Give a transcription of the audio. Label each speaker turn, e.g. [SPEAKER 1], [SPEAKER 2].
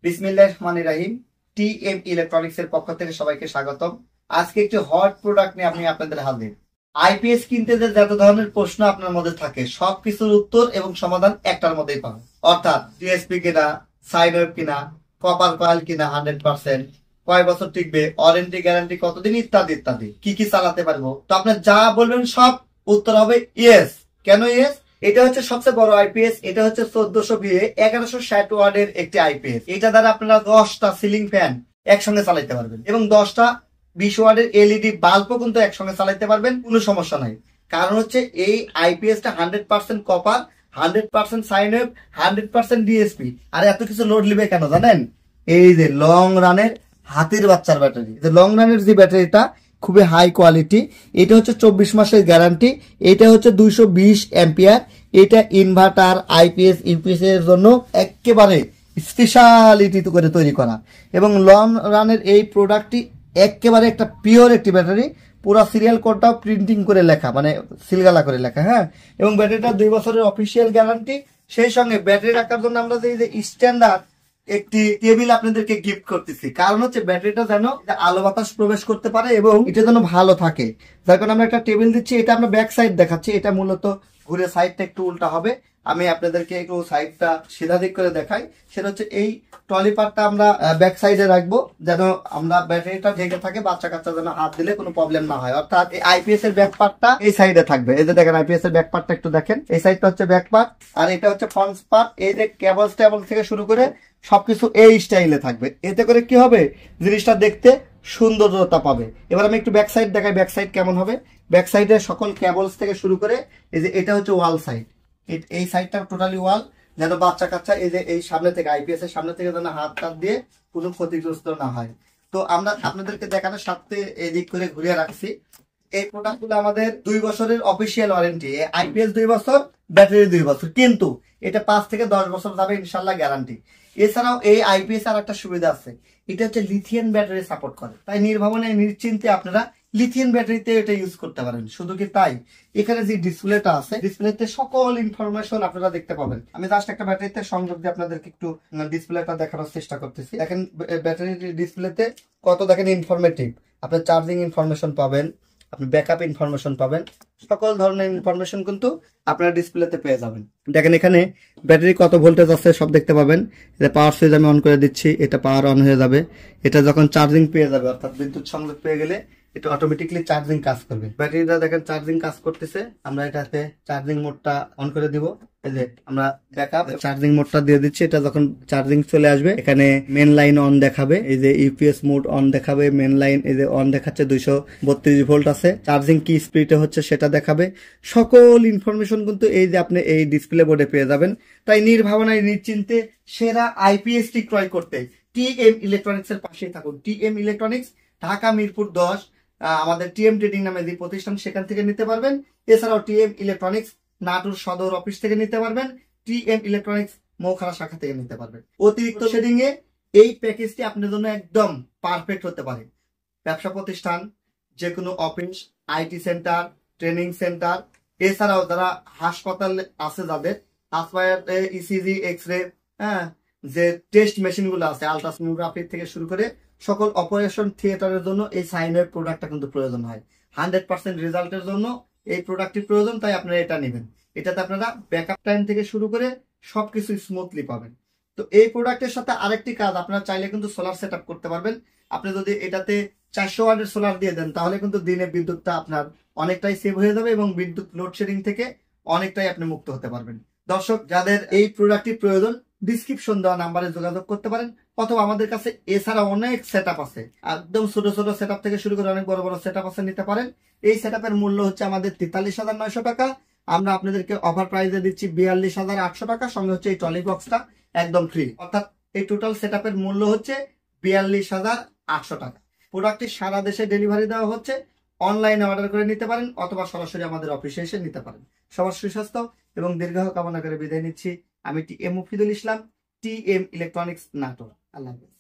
[SPEAKER 1] বিসমিল্লাহির রহমানির রহিম। TM electronics এর পক্ষ থেকে সবাইকে স্বাগতম। আজকে একটি হট প্রোডাক্ট নিয়ে আমি আপনাদের হাজির। আইপিএস কিনতে যে যত ধরনের প্রশ্ন আপনার মধ্যে থাকে সবকিছুর উত্তর এবং সমাধান একটার মধ্যেই পাবেন। অর্থাৎ ডিএসপি কিনা, সাইন ওয়েভ কিনা, কপার কয়েল কিনা 100%, কয় বছর টিকবে, ওয়ারেন্টি গ্যারান্টি কতদিন, ইত্যাদি ইত্যাদি, কি কি চালাতে পারবো। তো আপনার যা বলবেন সব উত্তর হবে ইয়েস। কেন ইয়েস? এটা হচ্ছে সবচেয়ে বড় আইপিএস। এটা হচ্ছে 1400 ভিএ 1160 ওয়াটের একটি আইপিএস। এটা দ্বারা আপনারা 10টা সিলিং ফ্যান একসঙ্গে চালাতে পারবেন এবং 10টা 20 ওয়াটের এলইডি বাল্বও কিন্তু একসঙ্গে চালাতে পারবেন, কোনো সমস্যা নাই। কারণ হচ্ছে এই আইপিএসটা 100% কপার, 100% সাইন ওয়েভ, 100% ডিএসপি। আর এত কিছু লোড নিবে কেন জানেন? এই যে লং রানের হাতির বাচ্চার ব্যাটারি, লং রানের যে ব্যাটারিটা খুবই হাই কোয়ালিটি। এটা হচ্ছে 24 মাসের গ্যারান্টি। এটা হচ্ছে 220 অ্যাম্পিয়ার। এটা ইনভার্টার, আইপিএস, ইউপিএস এর জন্য একেবারে স্পেশালিটি করে তৈরি করা। এবং লং রানের এই প্রোডাক্টটি একেবারে একটা পিওর একটি ব্যাটারি। পুরো সিরিয়াল কোডটাও প্রিন্টিং করে লেখা, মানে সিলগালা করে লেখা। হ্যাঁ, এবং ব্যাটারিটা 2 বছরের অফিসিয়াল গ্যারান্টি। সেই সঙ্গে ব্যাটারি রাখার জন্য আমরা যে স্ট্যান্ডার্ড একটি টেবিল আপনাদেরকে গিফট করতেছি। কারণ হচ্ছে ব্যাটারিটা যেন আলো বাতাস প্রবেশ করতে পারে এবং এটা যেন ভালো থাকে, যার কারণে আমরা একটা টেবিল দিচ্ছি। এটা আমরা ব্যাক সাইড দেখাচ্ছি। এটা মূলত ঘুরে সাইডটা একটু উল্টা হবে। আমি আপনাদেরকে একটু সাইডটা সিধা দিক করে দেখাই। সেটা হচ্ছে এই ট্রলি পার্টটা আমরা ব্যাক সাইডে রাখবো, যেন আমরা ব্যাটারিটা ঢেকে থাকে, বাচ্চা কাচ্চা যেন হাত দিলে কোনো প্রবলেম না হয়। অর্থাৎ এই আইপিএস এর ব্যাক পার্টটা এই সাইডে থাকবে। এই যে দেখেন আইপিএস এর ব্যাক পার্টটা একটু দেখেন। এই সাইডটা হচ্ছে ব্যাক পার্ট আর এটা হচ্ছে ফ্রন্ট পার্ট। এই যে কেবল থেকে শুরু করে সবকিছু এই স্টাইলে থাকবে। এতে করে কি হবে, জিনিসটা দেখতে সুন্দরতা পাবে। এবার আমি একটু ব্যাক সাইড দেখাই, ব্যাক সাইড কেমন হবে। ব্যাক সাইডে সকল কেবলস থেকে শুরু করে এই যে এটা হচ্ছে ওয়াল সাইড, এই সাইডটা টোটালি ওয়াল, যেন বাচ্চা কাচ্চা এই যে এই সামনে থেকে আইপিএস এর সামনে থেকে যেন হাত টাত দিয়ে কোনো ক্ষতিগ্রস্ত না হয়। তো আমরা আপনাদেরকে দেখানোর সাথে এদিক করে ঘুরিয়ে রাখছি। এই প্রোডাক্ট গুলো আমাদের 2 বছরের অফিসিয়াল ওয়ারেন্টি। আইপিএস 2 বছর, ব্যাটারি 2 বছর, কিন্তু এটা 5 থেকে 10 বছর যাবে ইনশাল্লাহ গ্যারান্টি। এছাড়াও এই আইপিএস আর একটা সুবিধা আছে, এটা হচ্ছে লিথিয়াম ব্যাটারি সাপোর্ট করে। তাই নির্ভাবনে নিশ্চিন্তে আপনারা লিথিয়াম ব্যাটারিতে এটা ইউজ করতে পারেন। শুধু কি তাই, এখানে যে ডিসপ্লেটা আছে, ডিসপ্লেতে সকল ইনফরমেশন আপনারা দেখতে পাবেন। আমি জাস্ট একটা ব্যাটারিতে সংযোগ দিয়ে আপনাদেরকে একটু ডিসপ্লেটা দেখানোর চেষ্টা করতেছি। দেখেন ব্যাটারির ডিসপ্লেতে কত দেখেন ইনফরমেটিভ। আপনি চার্জিং ইনফরমেশন পাবেন, আপনি ব্যাকআপ ইনফরমেশন পাবেন, সকল ধরনের ইনফরমেশন কিন্তু আপনারা ডিসপ্লেতে পেয়ে যাবেন। দেখেন এখানে ব্যাটারি কত ভোল্টেজ আছে সব দেখতে পাবেন। এটা পাওয়ার সুইচ আমি অন করে দিচ্ছি, এটা পাওয়ার অন হয়ে যাবে। এটা যখন চার্জিং পেয়ে যাবে, অর্থাৎ বিদ্যুৎ সংযোগ পেয়ে গেলে এটা অটোমেটিকলি চার্জিং কাজ করবে। ব্যাটারিটা দেখেন চার্জিং কাজ করতেছে। আমরা এটাতে চার্জিং মোডটা অন করে দিব। এই যে আমরা ব্যাকআপ চার্জিং মোডটা দিয়ে দিচ্ছি। এটা যখন চার্জিং চলে আসবে এখানে মেন লাইন অন দেখাবে, এই যে ইউপিএস মোড অন দেখাবে, মেন লাইন এই যে অন দেখাচ্ছে, 232 ভোল্ট আছে। চার্জিং কি স্পিডে হচ্ছে সেটা দেখাবে। সকল ইনফরমেশন কিন্তু এই যে আপনি এই ডিসপ্লে বোর্ডে পেয়ে যাবেন। তাই নির্ভাবনায় নিশ্চিন্তে সেরা আইপিএস টি ক্রয় করতে টিএম ইলেকট্রনিক্স এর পাশেই থাকুন। টিএম ইলেকট্রনিক্স, ঢাকা মিরপুর 10, আমাদের টিএম ট্রেডিং নামে যে প্রতিষ্ঠান, সেখান থেকে নিতে পারবেন। এছাড়াও টিএম ইলেকট্রনিক্স নাটোর সদর অফিস থেকে নিতে পারবেন, টিএম ইলেকট্রনিক্স মৌখানা শাখা থেকে নিতে পারবেন। অতিরিক্ত শেডিং এ এই প্যাকেজটি আপনার জন্য একদম পারফেক্ট হতে পারে। ব্যবসা প্রতিষ্ঠান, যে কোনো office, IT centre, training centre, এছাড়াও যারা হাসপাতাল আছে, যাদের আসপায়ার, ইসিজি, এক্সরে, হ্যাঁ, যে টেস্ট মেশিন গুলো আছে, আলট্রাসোনোগ্রাফি থেকে শুরু করে সকল অপারেশন থিয়েটারের জন্য এই সাইন ওয়েভ প্রোডাক্টটা কিন্তু প্রয়োজন হয়। 100% রেজাল্টের জন্য এই প্রোডাক্টটি প্রয়োজন, তাই আপনারা এটা নেবেন। এটাতে আপনারা ব্যাকআপ টাইম থেকে শুরু করে সবকিছু স্মুথলি পাবেন। তো এই প্রোডাক্টের সাথে আরেকটি কাজ, আপনারা চাইলে কিন্তু সোলার সেট করতে পারবেন। আপনি যদি এটাতে 400 ওয়াটের সোলার দিয়ে দেন, তাহলে কিন্তু দিনে বিদ্যুৎটা আপনার অনেকটাই সেভ হয়ে যাবে এবং বিদ্যুৎ লোডশেডিং থেকে অনেকটাই আপনি মুক্ত হতে পারবেন। দর্শক, যাদের এই প্রোডাক্টটি প্রয়োজন, ডিসক্রিপশন দেওয়া নাম্বারে যোগাযোগ করতে পারেন, অথবা আমাদের কাছে এছাড়া অনেক সেটআপ আছে। একদম ছোট ছোট সেটআপ থেকে শুরু করে অনেক বড় বড় সেটআপ আছে, নিতে পারেন। এই সেটআপের মূল্য হচ্ছে আমাদের 43,900 টাকা। আমরা আপনাদেরকে অফার প্রাইসে দিচ্ছি 42,800 টাকা। সঙ্গে হচ্ছে এই ট্রলি বক্সটা একদম ফ্রি। অর্থাৎ এই টোটাল সেটআপের মূল্য হচ্ছে 42,800 টাকা। প্রোডাক্টটি সারা দেশে ডেলিভারি দেওয়া হচ্ছে। অনলাইনে অর্ডার করে নিতে পারেন অথবা সরাসরি আমাদের অফিসে এসে নিতে পারেন। সবার সুস্বাস্থ্য এবং দীর্ঘায়ু কামনা করে বিদায় নিচ্ছি। আমি টিএম মুফিদুল ইসলাম, টিএম ইলেকট্রনিক্স নাটোর। আল্লাহ হাফেজ।